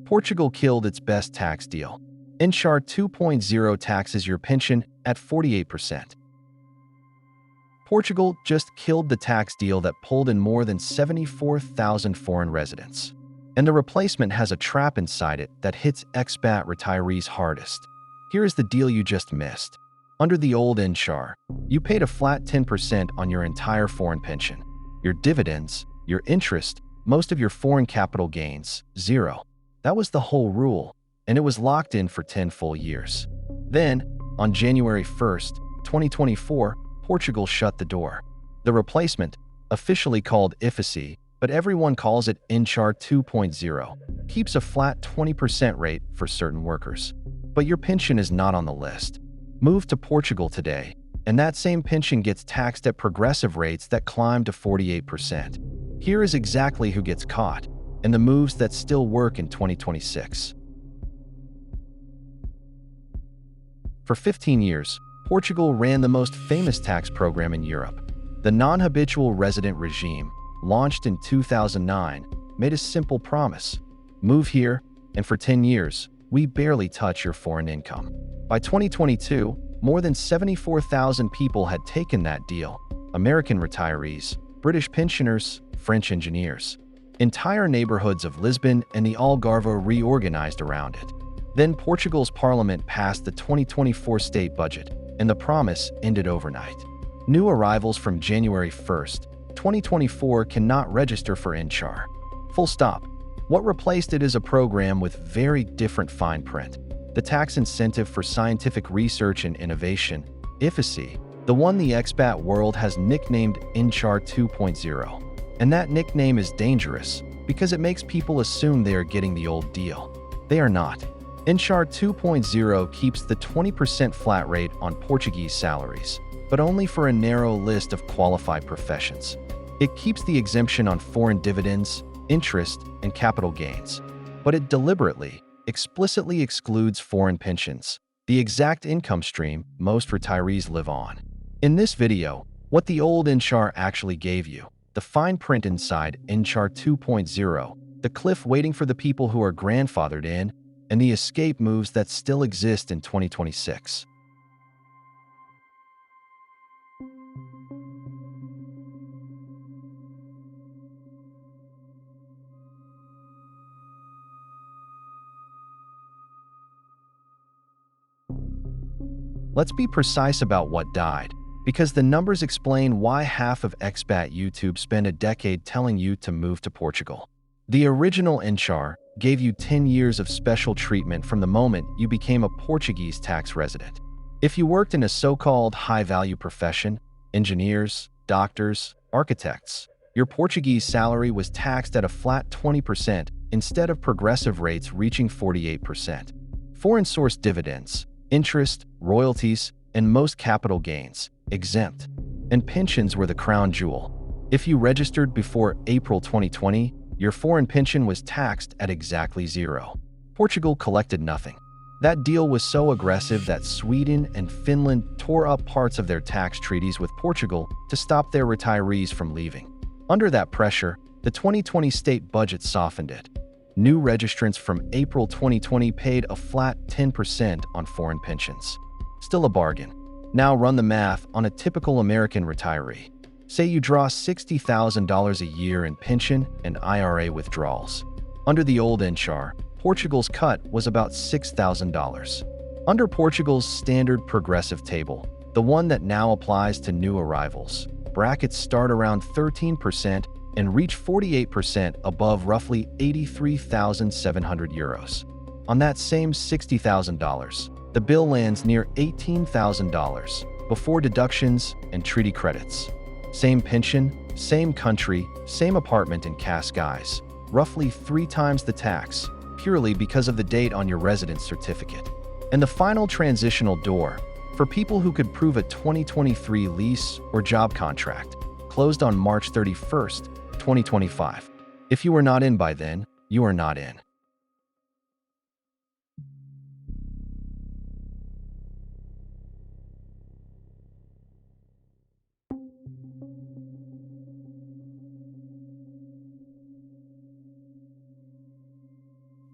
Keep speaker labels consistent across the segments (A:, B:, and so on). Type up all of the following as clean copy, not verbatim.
A: Portugal killed its best tax deal. NHR 2.0 taxes your pension at 48%. Portugal just killed the tax deal that pulled in more than 74,000 foreign residents. And the replacement has a trap inside it that hits expat retirees hardest. Here is the deal you just missed. Under the old NHR, you paid a flat 10% on your entire foreign pension. Your dividends, your interest, most of your foreign capital gains, zero. That was the whole rule, and it was locked in for 10 full years. Then, on January 1st, 2024, Portugal shut the door. The replacement, officially called IFICI, but everyone calls it NHR 2.0, keeps a flat 20% rate for certain workers. But your pension is not on the list. Move to Portugal today, and that same pension gets taxed at progressive rates that climb to 48%. Here is exactly who gets caught, and the moves that still work in 2026. For 15 years, Portugal ran the most famous tax program in Europe. The Non-Habitual Resident regime, launched in 2009, made a simple promise. Move here, and for 10 years, we barely touch your foreign income. By 2022, more than 74,000 people had taken that deal. American retirees, British pensioners, French engineers. Entire neighborhoods of Lisbon and the Algarve reorganized around it. Then Portugal's parliament passed the 2024 state budget, and the promise ended overnight. New arrivals from January 1st, 2024 cannot register for NHR. Full stop. What replaced it is a program with very different fine print. The tax incentive for scientific research and innovation, IFICI, the one the expat world has nicknamed NHR 2.0. And that nickname is dangerous because it makes people assume they are getting the old deal. They are not. NHR 2.0 keeps the 20% flat rate on Portuguese salaries, but only for a narrow list of qualified professions. It keeps the exemption on foreign dividends, interest, and capital gains, but it deliberately, explicitly excludes foreign pensions, the exact income stream most retirees live on. In this video, what the old NHR actually gave you, the fine print inside NHR 2.0, the cliff waiting for the people who are grandfathered in, and the escape moves that still exist in 2026. Let's be precise about what died, because the numbers explain why half of expat YouTube spent a decade telling you to move to Portugal. The original NHR gave you 10 years of special treatment from the moment you became a Portuguese tax resident. If you worked in a so-called high-value profession, engineers, doctors, architects, your Portuguese salary was taxed at a flat 20% instead of progressive rates reaching 48%. Foreign-sourced dividends, interest, royalties, and most capital gains, exempt. And pensions were the crown jewel. If you registered before April 2020, your foreign pension was taxed at exactly zero. Portugal collected nothing. That deal was so aggressive that Sweden and Finland tore up parts of their tax treaties with Portugal to stop their retirees from leaving. Under that pressure, the 2020 state budget softened it. New registrants from April 2020 paid a flat 10% on foreign pensions. Still a bargain. Now run the math on a typical American retiree. Say you draw $60,000 a year in pension and IRA withdrawals. Under the old NHR, Portugal's cut was about $6,000. Under Portugal's standard progressive table, the one that now applies to new arrivals, brackets start around 13% and reach 48% above roughly €83,700. On that same $60,000, the bill lands near $18,000 before deductions and treaty credits. Same pension, same country, same apartment in Cascais, roughly 3 times the tax, purely because of the date on your residence certificate. And the final transitional door, for people who could prove a 2023 lease or job contract, closed on March 31st, 2025. If you are not in by then, you are not in.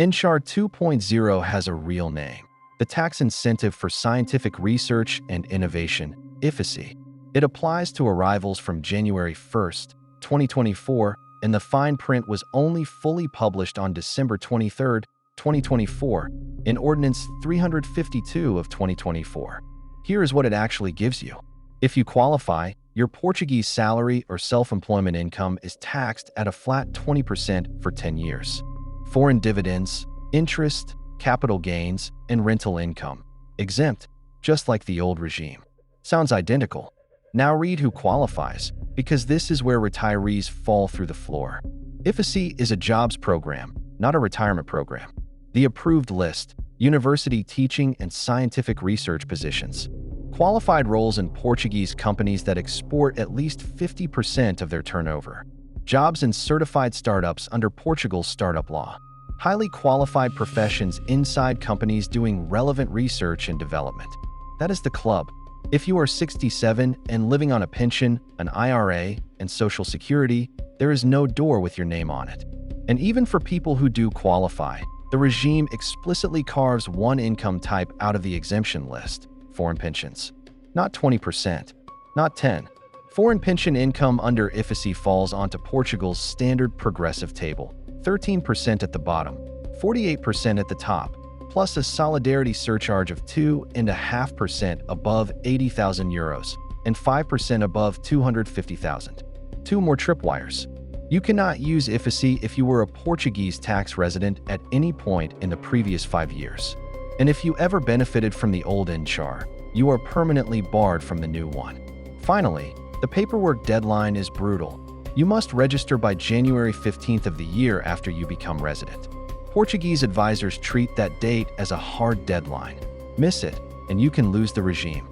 A: NHR 2.0 has a real name, the Tax Incentive for Scientific Research and Innovation, IFICI. It applies to arrivals from January 1st, 2024, and the fine print was only fully published on December 23, 2024, in Ordinance 352 of 2024. Here is what it actually gives you. If you qualify, your Portuguese salary or self-employment income is taxed at a flat 20% for 10 years. Foreign dividends, interest, capital gains, and rental income, exempt, just like the old regime. Sounds identical. Now read who qualifies, because this is where retirees fall through the floor. IFICI is a jobs program, not a retirement program. The approved list: university teaching and scientific research positions. Qualified roles in Portuguese companies that export at least 50% of their turnover. Jobs in certified startups under Portugal's startup law. Highly qualified professions inside companies doing relevant research and development. That is the club. If you are 67 and living on a pension, an IRA, and Social Security, there is no door with your name on it. And even for people who do qualify, the regime explicitly carves one income type out of the exemption list: foreign pensions. Not 20%, not 10. Foreign pension income under IFICI falls onto Portugal's standard progressive table: 13% at the bottom, 48% at the top, plus a solidarity surcharge of 2.5% above €80,000 and 5% above €250,000. Two more tripwires. You cannot use IFICI if you were a Portuguese tax resident at any point in the previous 5 years. And if you ever benefited from the old NHR, you are permanently barred from the new one. Finally, the paperwork deadline is brutal. You must register by January 15th of the year after you become resident. Portuguese advisors treat that date as a hard deadline. Miss it, and you can lose the regime.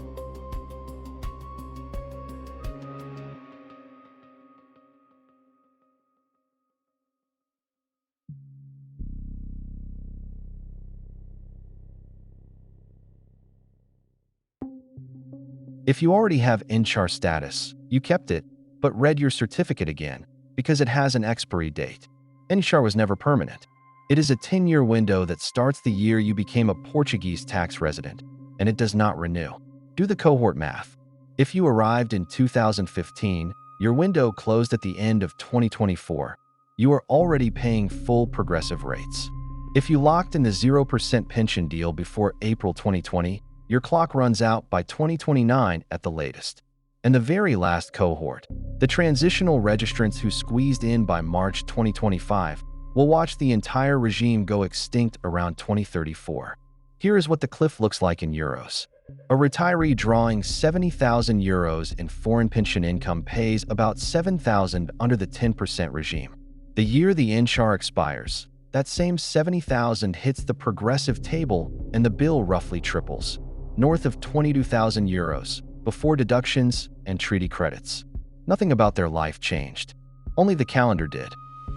A: If you already have NHR status, you kept it, but read your certificate again, because it has an expiry date. NHR was never permanent. It is a 10-year window that starts the year you became a Portuguese tax resident, and it does not renew. Do the cohort math. If you arrived in 2015, your window closed at the end of 2024. You are already paying full progressive rates. If you locked in the 0% pension deal before April 2020, your clock runs out by 2029 at the latest. And the very last cohort, the transitional registrants who squeezed in by March 2025, will watch the entire regime go extinct around 2034. Here is what the cliff looks like in euros. A retiree drawing €70,000 in foreign pension income pays about $7,000 under the 10% regime. The year the NHR expires, that same $70,000 hits the progressive table and the bill roughly triples, north of €22,000, before deductions and treaty credits. Nothing about their life changed. Only the calendar did.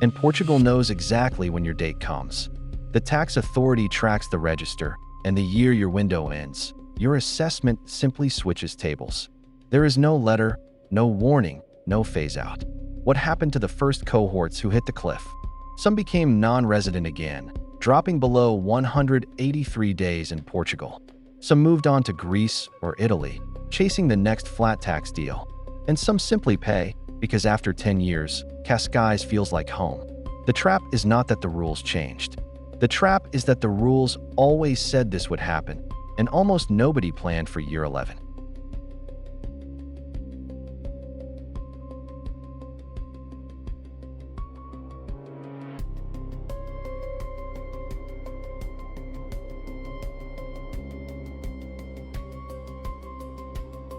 A: And Portugal knows exactly when your date comes. The tax authority tracks the register, and the year your window ends, your assessment simply switches tables. There is no letter, no warning, no phase-out. What happened to the first cohorts who hit the cliff? Some became non-resident again, dropping below 183 days in Portugal. Some moved on to Greece or Italy, chasing the next flat tax deal. And some simply pay, because after 10 years, Cascais feels like home. The trap is not that the rules changed. The trap is that the rules always said this would happen, and almost nobody planned for year 11.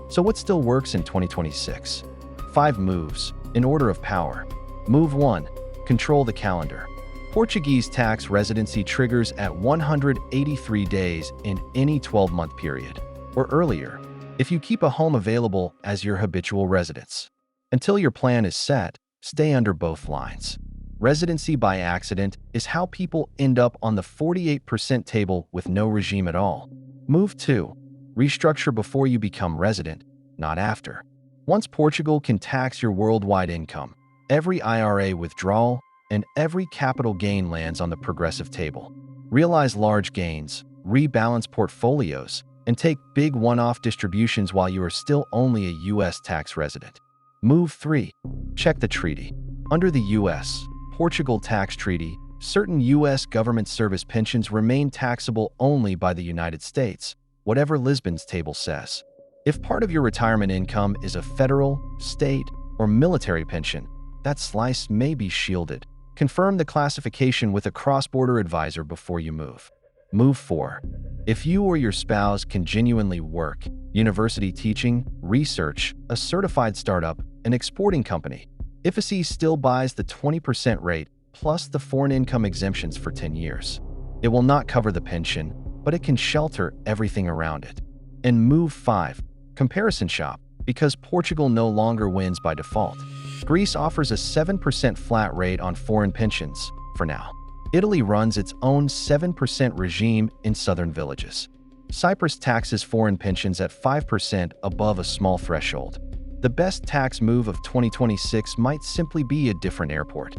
A: So what still works in 2026? 5 moves, in order of power. Move 1. Control the calendar. Portuguese tax residency triggers at 183 days in any 12-month period, or earlier, if you keep a home available as your habitual residence. Until your plan is set, stay under both lines. Residency by accident is how people end up on the 48% table with no regime at all. Move 2. Restructure before you become resident, not after. Once Portugal can tax your worldwide income, every IRA withdrawal and every capital gain lands on the progressive table. realize large gains, rebalance portfolios, and take big one-off distributions while you are still only a U.S. tax resident. Move 3. Check the treaty. Under the U.S.-Portugal tax treaty, certain U.S. government service pensions remain taxable only by the United States, whatever Lisbon's table says. If part of your retirement income is a federal, state, or military pension, that slice may be shielded. Confirm the classification with a cross-border advisor before you move. Move 4. If you or your spouse can genuinely work, university teaching, research, a certified startup, an exporting company, IFICI still buys the 20% rate plus the foreign income exemptions for 10 years. It will not cover the pension, but it can shelter everything around it. And move 5. Comparison shop. Because Portugal no longer wins by default, Greece offers a 7% flat rate on foreign pensions, for now. Italy runs its own 7% regime in southern villages. Cyprus taxes foreign pensions at 5% above a small threshold. The best tax move of 2026 might simply be a different airport.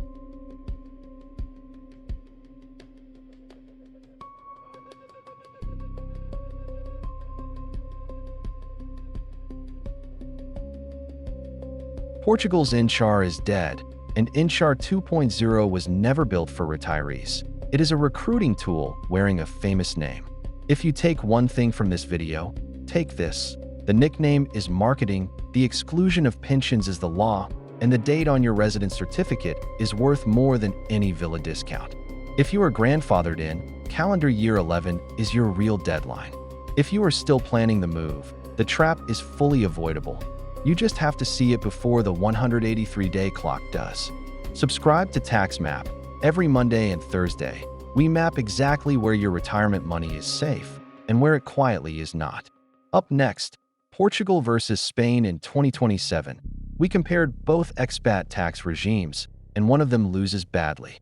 A: Portugal's NHR is dead, and NHR 2.0 was never built for retirees. It is a recruiting tool wearing a famous name. If you take one thing from this video, take this. The nickname is marketing, the exclusion of pensions is the law, and the date on your residence certificate is worth more than any villa discount. If you are grandfathered in, calendar year 11 is your real deadline. If you are still planning the move, the trap is fully avoidable. You just have to see it before the 183-day clock does. Subscribe to TaxMap. Every Monday and Thursday, we map exactly where your retirement money is safe and where it quietly is not. Up next, Portugal versus Spain in 2027. We compared both expat tax regimes, and one of them loses badly.